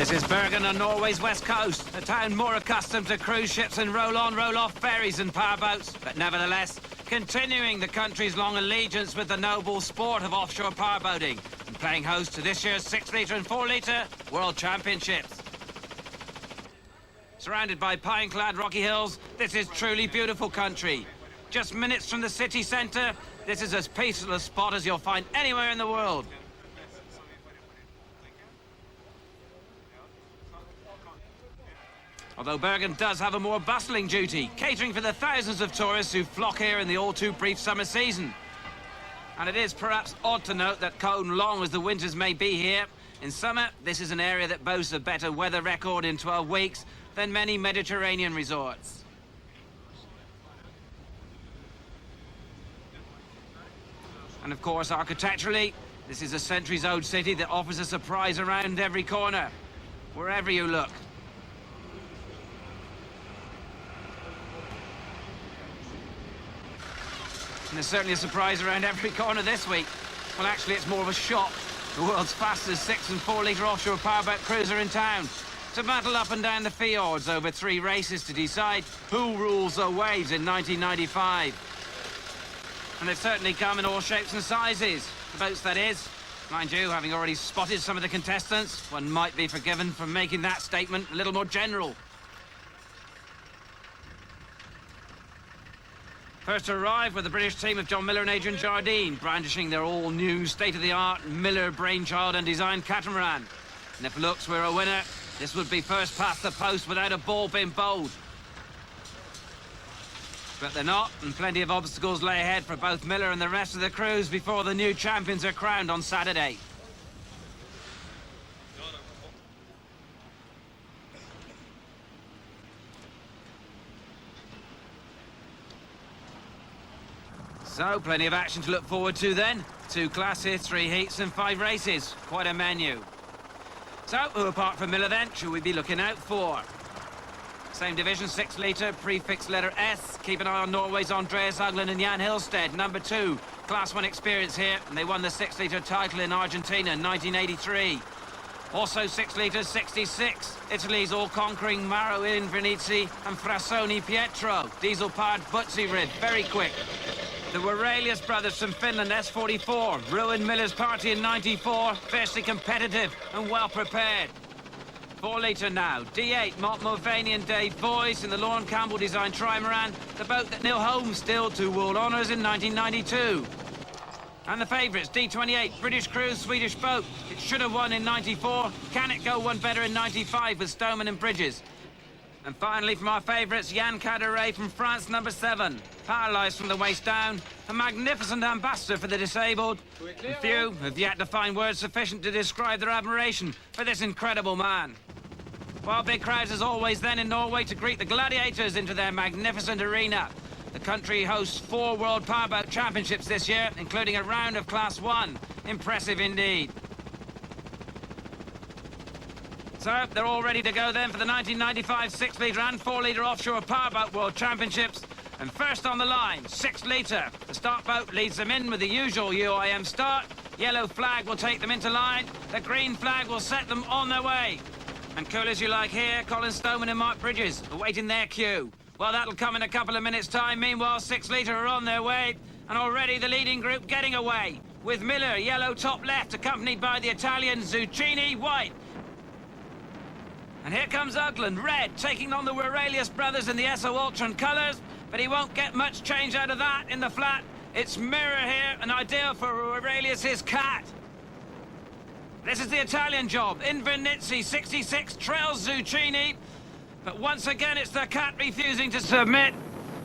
This is Bergen on Norway's west coast, a town more accustomed to cruise ships and roll-on, roll-off ferries and powerboats, but nevertheless, continuing the country's long allegiance with the noble sport of offshore powerboating and playing host to this year's 6-litre and 4-litre World Championships. Surrounded by pine-clad rocky hills, this is truly beautiful country. Just minutes from the city centre, this is as peaceful a spot as you'll find anywhere in the world. Although Bergen does have a more bustling duty, catering for the thousands of tourists who flock here in the all-too-brief summer season. And it is perhaps odd to note that cold and long as the winters may be here, in summer, this is an area that boasts a better weather record in 12 weeks than many Mediterranean resorts. And of course, architecturally, this is a centuries-old city that offers a surprise around every corner, wherever you look. And there's certainly a surprise around every corner this week. Well, actually, it's more of a shock. The world's fastest 6- and 4-litre offshore powerboat cruiser in town to battle up and down the fjords over 3 races to decide who rules the waves in 1995. And they've certainly come in all shapes and sizes. The boats, that is. Mind you, having already spotted some of the contestants, one might be forgiven for making that statement a little more general. First to arrive were the British team of John Miller and Adrian Jardine, brandishing their all-new, state-of-the-art Miller brainchild and design catamaran. And if looks were a winner, this would be first past the post without a ball being bowled. But they're not, and plenty of obstacles lay ahead for both Miller and the rest of the crews before the new champions are crowned on Saturday. So, plenty of action to look forward to then. 2 classes, 3 heats and 5 races. Quite a menu. So, who apart from Miller then should we be looking out for? Same division, 6-litre, prefix letter S. Keep an eye on Norway's Andreas Ugland and Jan Hilsted, number 2. Class 1 experience here, and they won the 6-litre title in Argentina in 1983. Also 6-litre, 66. Italy's all-conquering Mauro Invernizzi and Frassoni Pietro. Diesel-powered Butzi Rid, very quick. The Aurelius brothers from Finland, S44, ruined Miller's party in '94, fiercely competitive and well prepared. 4-litre now, D8, Mont Mulvaney and Dave Boyce in the Lorne Campbell designed trimaran, the boat that Neil Holmes stilled 2 world honours in 1992. And the favourites, D28, British cruise, Swedish boat. It should have won in '94. Can it go one better in '95 with Stoneman and Bridges? And finally, from our favourites, Yann Caderet from France, number 7. Paralysed from the waist down, a magnificent ambassador for the disabled. And few have yet to find words sufficient to describe their admiration for this incredible man. While big crowds as always then in Norway to greet the gladiators into their magnificent arena. The country hosts 4 World Powerboat Championships this year, including a round of Class 1. Impressive indeed. So, they're all ready to go then for the 1995 6-litre and 4-litre offshore powerboat World Championships. And first on the line, 6-litre. The start boat leads them in with the usual UIM start. Yellow flag will take them into line. The green flag will set them on their way. And cool as you like here, Colin Stoneman and Mark Bridges awaiting their cue. Well, that'll come in a couple of minutes' time. Meanwhile, 6-litre are on their way. And already the leading group getting away. With Miller, yellow top left, accompanied by the Italian Zucchini, white. And here comes Ugland, red, taking on the Aurelius brothers in the SO Ultron colours, but he won't get much change out of that in the flat. It's mirror here, an ideal for Aurelius's cat. This is the Italian job. Invernizzi, 66, trails Zucchini, but once again it's the cat refusing to submit.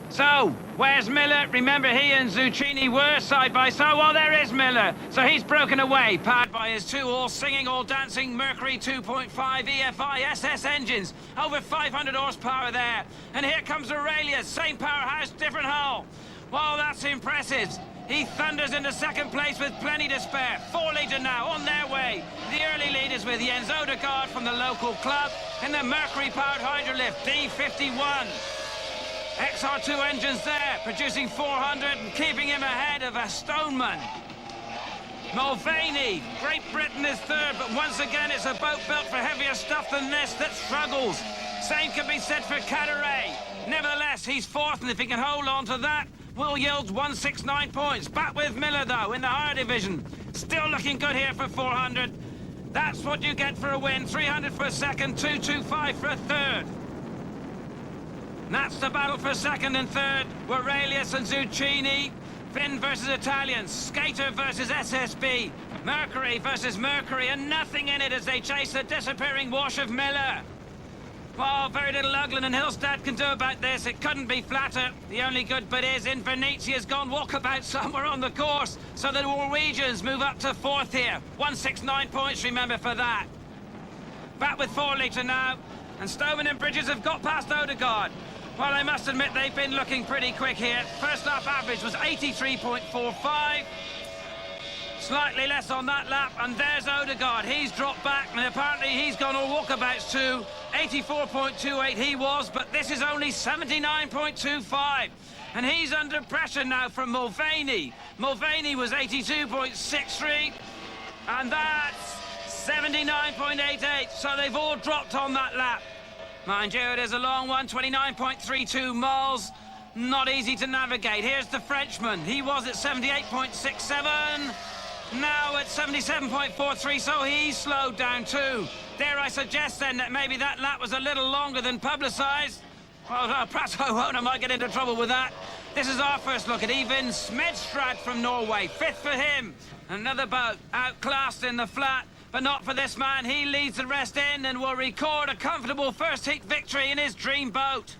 So, where's Miller? Remember, he and Zucchini were side by side. Well, there is Miller. So he's broken away, powered by his 2 all-singing, all-dancing Mercury 2.5 EFI SS engines. Over 500 horsepower there. And here comes Aurelius, same powerhouse, different hull. Well, that's impressive. He thunders into second place with plenty to spare. 4-litre now, on their way. The early leaders with Jens Odegaard from the local club in the Mercury-powered Hydrolift D51. XR2 engines there, producing 400 and keeping him ahead of a Stoneman. Mulvaney, Great Britain is third, but once again it's a boat built for heavier stuff than this that struggles. Same can be said for Carteret. Nevertheless, he's fourth, and if he can hold on to that, Will yields 169 points. Back with Miller, though, in the higher division. Still looking good here for 400. That's what you get for a win. 300 for a second, 225 for a third. And that's the battle for second and third. Aurelius and Zucchini. Finn versus Italians. Skater versus SSB. Mercury versus Mercury, and nothing in it as they chase the disappearing wash of Miller. Oh, very little Uglan and Hillstad can do about this. It couldn't be flatter. The only good bit is Invernizzi has gone walkabout somewhere on the course, so the Norwegians move up to fourth here. 169 points, remember, for that. Back with 4 litre now, and Stoneman and Bridges have got past Odegaard. Well, I must admit they've been looking pretty quick here. First lap average was 83.45. Slightly less on that lap, and there's Odegaard. He's dropped back, and apparently he's gone all walkabouts too. 84.28 he was, but this is only 79.25. And he's under pressure now from Mulvaney. Mulvaney was 82.63, and that's 79.88, so they've all dropped on that lap. Mind you, it is a long one, 29.32 miles. Not easy to navigate. Here's the Frenchman. He was at 78.67. Now at 77.43, so he's slowed down too. Dare I suggest then that maybe that lap was a little longer than publicised? Well, perhaps I might get into trouble with that. This is our first look at Even Smedstrad from Norway. 5th for him. Another boat outclassed in the flat, but not for this man. He leads the rest in and will record a comfortable first heat victory in his dream boat.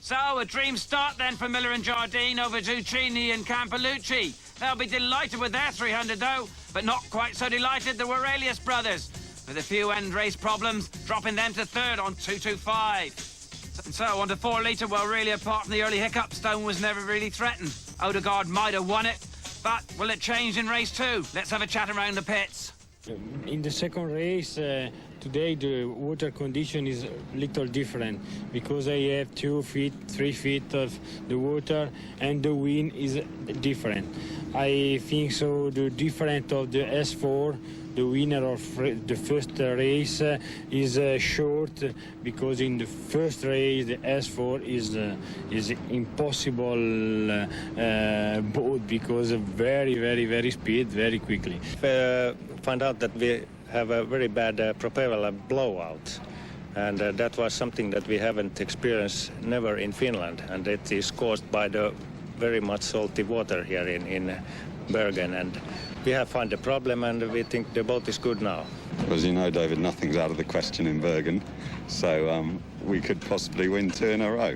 So, a dream start then for Miller and Jardine over Zucchini and Campolucci. They'll be delighted with their 300, though, but not quite so delighted the Aurelius brothers, with a few end race problems, dropping them to third on 225. And so, on to 4 litre, well, really, apart from the early hiccup, Stone was never really threatened. Odegaard might have won it, but will it change in race 2? Let's have a chat around the pits. In the second race, today the water condition is a little different because I have 2 feet, 3 feet of the water and the wind is different. I think so the difference of the S4, the winner of the first race, is short because in the first race the S4 is impossible boat because of very speed very quickly. Found out that we have a very bad propeller blowout, and that was something that we haven't experienced never in Finland, and it is caused by the very much salty water here in Bergen, and we have found a problem and we think the boat is good now. As you know, David, nothing's out of the question in Bergen, so we could possibly win 2 in a row.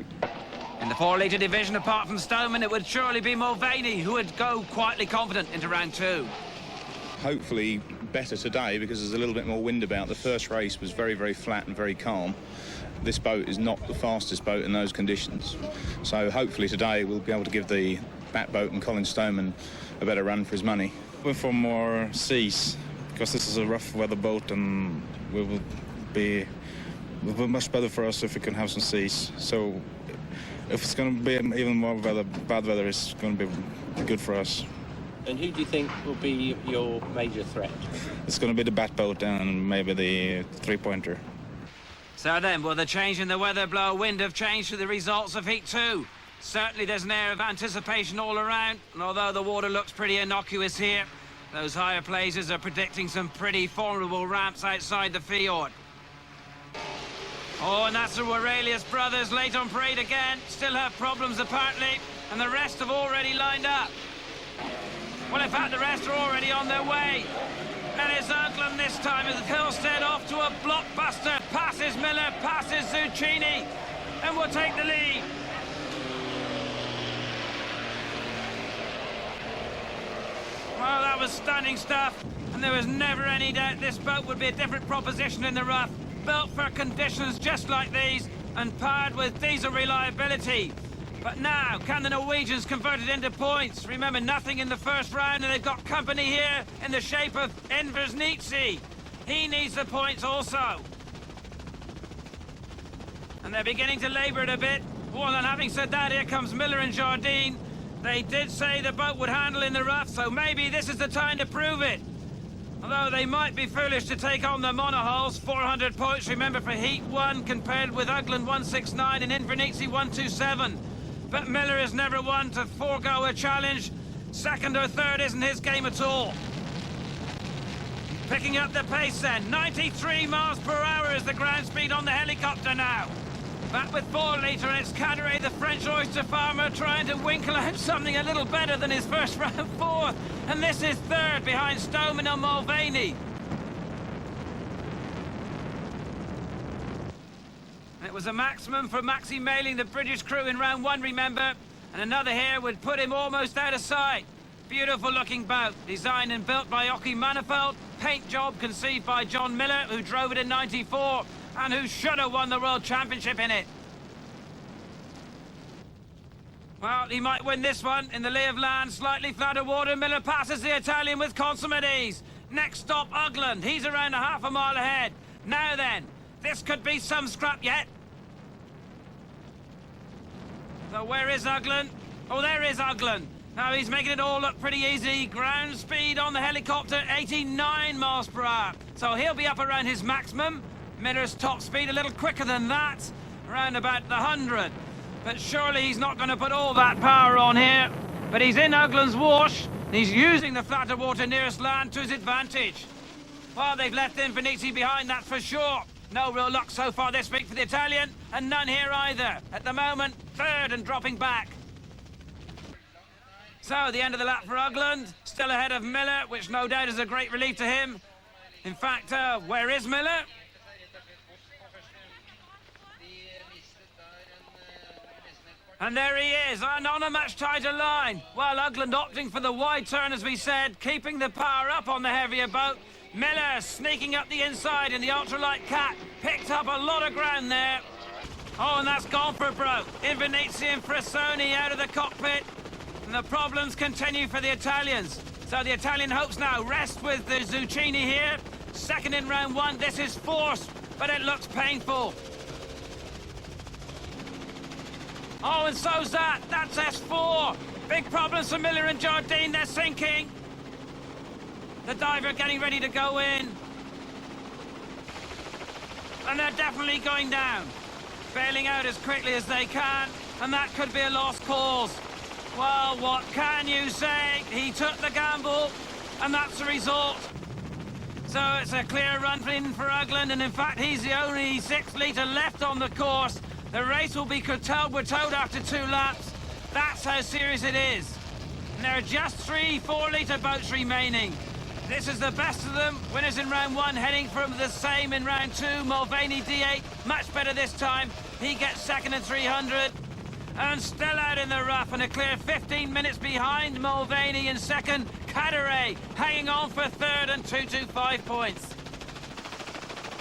In the 4 litre division, apart from Stoneman, it would surely be Mulvaney who would go quietly confident into round 2. Hopefully better today because there's a little bit more wind about. The first race was very flat and very calm. This boat is not the fastest boat in those conditions. So hopefully today we'll be able to give the Bat boat and Colin Stoneman a better run for his money. We're for more seas because this is a rough weather boat, and it will be much better for us if we can have some seas. So if it's going to be even more bad weather, it's going to be good for us. And who do you think will be your major threat? It's going to be the Bat boat and maybe the 3-pointer. So then, will the change in the weather blow a wind of change to the results of Heat 2? Certainly there's an air of anticipation all around, and although the water looks pretty innocuous here, those higher places are predicting some pretty formidable ramps outside the fjord. Oh, and that's the Aurelius brothers late on parade again. Still have problems apparently, and the rest have already lined up. Well, in fact, the rest are already on their way. And it's Oakland this time as Hillstead off to a blockbuster. Passes Miller, passes Zucchini, and will take the lead. Well, that was stunning stuff, and there was never any doubt this boat would be a different proposition in the rough, built for conditions just like these, and powered with diesel reliability. But now, can the Norwegians convert it into points? Remember, nothing in the first round, and they've got company here in the shape of Invernizzi. He needs the points also. And they're beginning to labour it a bit. Well, and having said that, here comes Miller and Jardine. They did say the boat would handle in the rough, so maybe this is the time to prove it. Although they might be foolish to take on the monohulls. 400 points, remember, for Heat 1, compared with Ugland 169 and Invernizzi 127. But Miller is never one to forego a challenge. Second or third isn't his game at all. Picking up the pace then. 93 miles per hour is the ground speed on the helicopter now. Back with 4 litre, and it's Caderet, the French oyster farmer, trying to winkle out something a little better than his first round 4th. And this is third behind Stoneman and Mulvaney. It was a maximum for Maxi Mailing, the British crew, in round 1, remember. And another here would put him almost out of sight. Beautiful looking boat, designed and built by Ockie Manifeld. Paint job conceived by John Miller, who drove it in '94. And who should have won the World Championship in it. Well, he might win this one in the lee of land, slightly flatter water. Miller passes the Italian with consummate ease. Next stop, Ugland. He's around a half a mile ahead. Now then, this could be some scrap yet. So where is Ugland? Oh, there is Ugland. Now he's making it all look pretty easy. Ground speed on the helicopter, 89 miles per hour. So he'll be up around his maximum. Miller's top speed a little quicker than that, around about the 100. But surely he's not going to put all that power on here. But he's in Ugland's wash, and he's using the flatter water nearest land to his advantage. Well, they've left Invernizzi behind, that's for sure. No real luck so far this week for the Italian, and none here either. At the moment, third and dropping back. So, the end of the lap for Ugland, still ahead of Miller, which no doubt is a great relief to him. In fact, where is Miller? And there he is, and on a much tighter line. Well, Ugland opting for the wide turn, as we said, keeping the power up on the heavier boat. Miller sneaking up the inside in the ultralight cat. Picked up a lot of ground there. Oh, and that's gone for broke. Invernizzi and Frassoni out of the cockpit. And the problems continue for the Italians. So the Italian hopes now rest with the Zucchini here. Second in round 1. This is forced, but it looks painful. Oh, and so's that. That's S4. Big problems for Miller and Jardine. They're sinking. The diver getting ready to go in. And they're definitely going down. Bailing out as quickly as they can. And that could be a lost cause. Well, what can you say? He took the gamble. And that's the result. So it's a clear run in for Ugland. And in fact, he's the only 6 litre left on the course. The race will be curtailed, we're told, after 2 laps. That's how serious it is. And there are just 3 4-litre boats remaining. This is the best of them. Winners in round 1 heading for the same in round 2. Mulvaney D8, much better this time. He gets second in 300. And still out in the rough and a clear 15 minutes behind Mulvaney in second. Caderet hanging on for third and 225 points.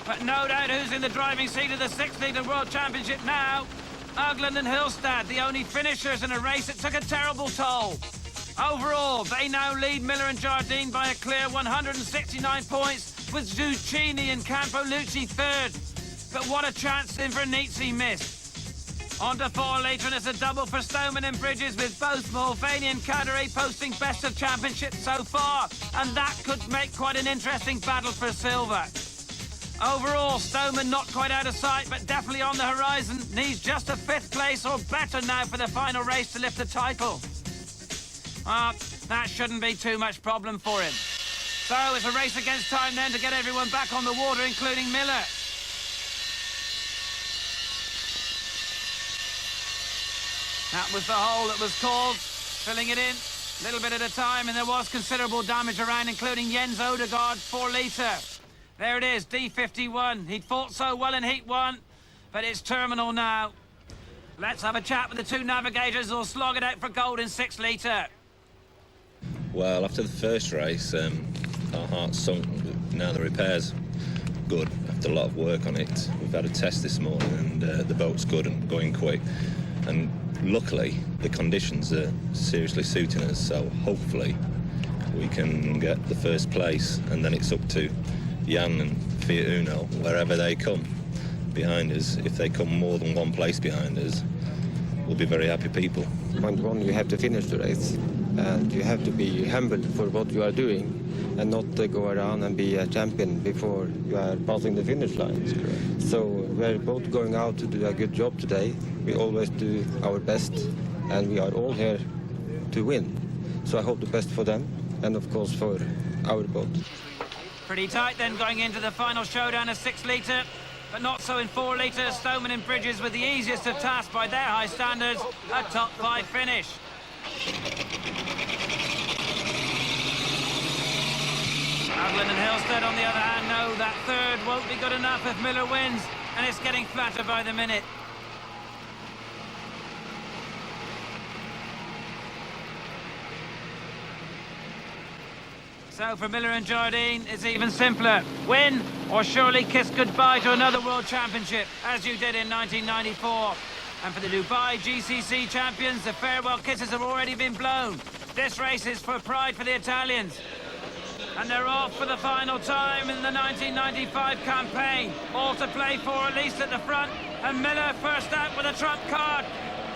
But no doubt who's in the driving seat of the 6-litre World Championship now. Ugland and Hillstad, the only finishers in a race that took a terrible toll. Overall, they now lead Miller and Jardine by a clear 169 points, with Zucchini and Campolucci third. But what a chance Invernizzi missed. On to 4-litre, and it's a double for Stoneman and Bridges, with both Mulvaney and Caderet posting best of championships so far. And that could make quite an interesting battle for silver. Overall, Stoneman not quite out of sight, but definitely on the horizon. Needs just a 5th place or better now for the final race to lift the title. That shouldn't be too much problem for him. So it's a race against time then to get everyone back on the water, including Miller. That was the hole that was called, filling it in, a little bit at a time, and there was considerable damage around, including Jens Odegaard, 4-litre. There it is, D51. He'd fought so well in Heat 1, but it's terminal now. Let's have a chat with the 2 navigators who'll slog it out for gold in 6-litre. Well, after the first race, our hearts sunk. Now the repair's good. After a lot of work on it, we've had a test this morning, and the boat's good and going quick. And luckily, the conditions are seriously suiting us, so hopefully we can get the 1st place, and then it's up to Jan and Fiat Uno, wherever they come behind us. If they come more than 1 place behind us, we'll be very happy people. Round 1, you have to finish the race, and you have to be humble for what you are doing. and not go around and be a champion before you are passing the finish line. So we're both going out to do a good job today. We always do our best, and we are all here to win. So I hope the best for them, and of course for our boat. Pretty tight then going into the final showdown of 6 litre, but not so in 4 litre. Stoneman and Bridges with the easiest of tasks by their high standards, a top 5 finish. Aglin and Hillstead, on the other hand, know that third won't be good enough if Miller wins, and it's getting flatter by the minute. So for Miller and Jardine, it's even simpler. Win, or surely kiss goodbye to another World Championship, as you did in 1994. And for the Dubai GCC champions, the farewell kisses have already been blown. This race is for pride for the Italians. And they're off for the final time in the 1995 campaign. All to play for, at least at the front. And Miller first out with a trump card.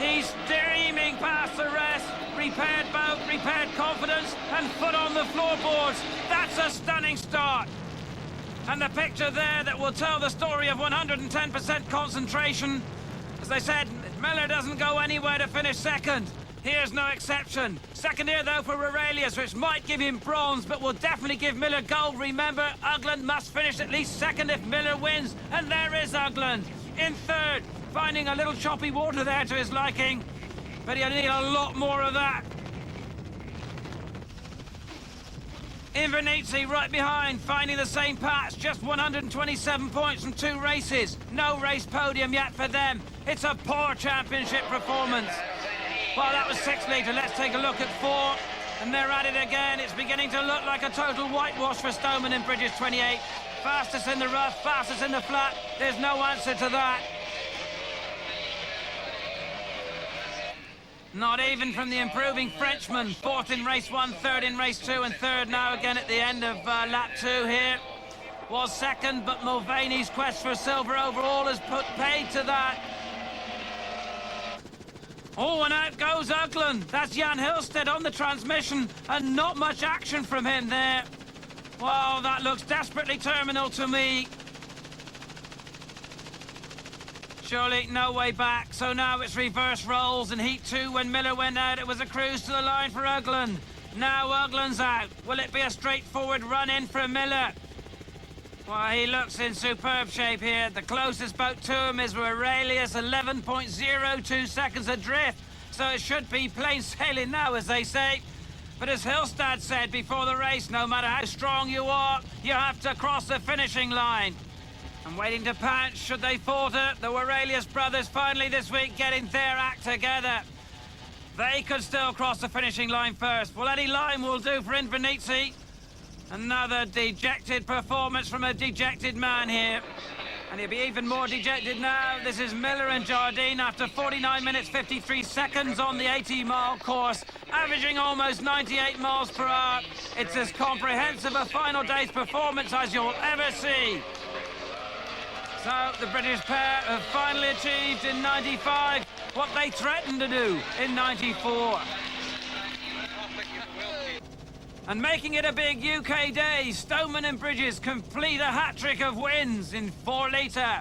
He's steaming past the rest. Repaired boat, repaired confidence, and foot on the floorboards. That's a stunning start. And the picture there that will tell the story of 110% concentration. As I said, Miller doesn't go anywhere to finish second. Here's no exception. Second here, though, for Aurelius, which might give him bronze, but will definitely give Miller gold. Remember, Ugland must finish at least second if Miller wins. And there is Ugland in third, finding a little choppy water there to his liking. But he'll need a lot more of that. Invernizzi right behind, finding the same patch. Just 127 points from 2 races. No race podium yet for them. It's a poor championship performance. Well, that was 6 litre. Let's take a look at 4. And they're at it again. It's beginning to look like a total whitewash for Stoneman and Bridges 28. Fastest in the rough, fastest in the flat. There's no answer to that. Not even from the improving Frenchman. 4th in race 1, 3rd in race 2, and 3rd now again at the end of lap 2 here. Was 2nd, but Mulvaney's quest for silver overall has put paid to that. Oh, and out goes Ugland. That's Jan Hillstead on the transmission, and not much action from him there. Wow, that looks desperately terminal to me. Surely no way back, so now it's reverse rolls. In Heat 2, when Miller went out, it was a cruise to the line for Ugland. Now Ugland's out. Will it be a straightforward run-in for Miller? Well, he looks in superb shape here. The closest boat to him is Aurelius, 11.02 seconds adrift. So it should be plain sailing now, as they say. But as Hillstead said before the race, no matter how strong you are, you have to cross the finishing line. And waiting to pounce should they falter. The Aurelius brothers finally this week getting their act together. They could still cross the finishing line first. Well, any line will do for Invernizzi. Another dejected performance from a dejected man here. And he'll be even more dejected now. This is Miller and Jardine after 49 minutes 53 seconds on the 80-mile course, averaging almost 98 miles per hour. It's as comprehensive a final day's performance as you'll ever see. So the British pair have finally achieved in 95 what they threatened to do in 94. And making it a big UK day, Stoneman and Bridges complete a hat-trick of wins in 4 litre.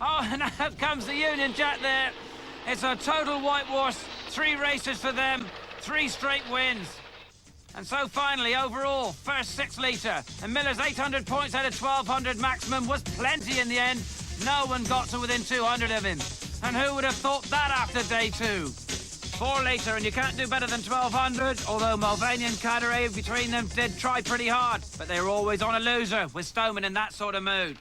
Oh, and out comes the Union Jack there. It's a total whitewash, 3 races for them, 3 straight wins. And so finally, overall, first 6 litre. And Miller's 800 points out of 1,200 maximum was plenty in the end. No one got to within 200 of him. And who would have thought that after day 2? 4 litre, and you can't do better than 1,200, although Mulvaney and Carteret between them did try pretty hard, but they were always on a loser, with Stoneman in that sort of mood.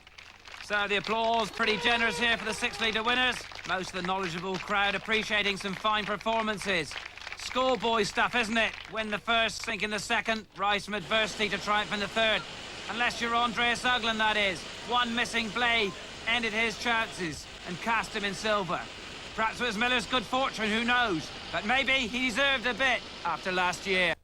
So the applause pretty generous here for the 6 litre winners. Most of the knowledgeable crowd appreciating some fine performances. Schoolboy stuff, isn't it? Win the first, sink in the second, rise from adversity to triumph in the third. Unless you're Andreas Ugland, that is. One missing blade ended his chances and cast him in silver. Perhaps it was Miller's good fortune, who knows? But maybe he deserved a bit after last year.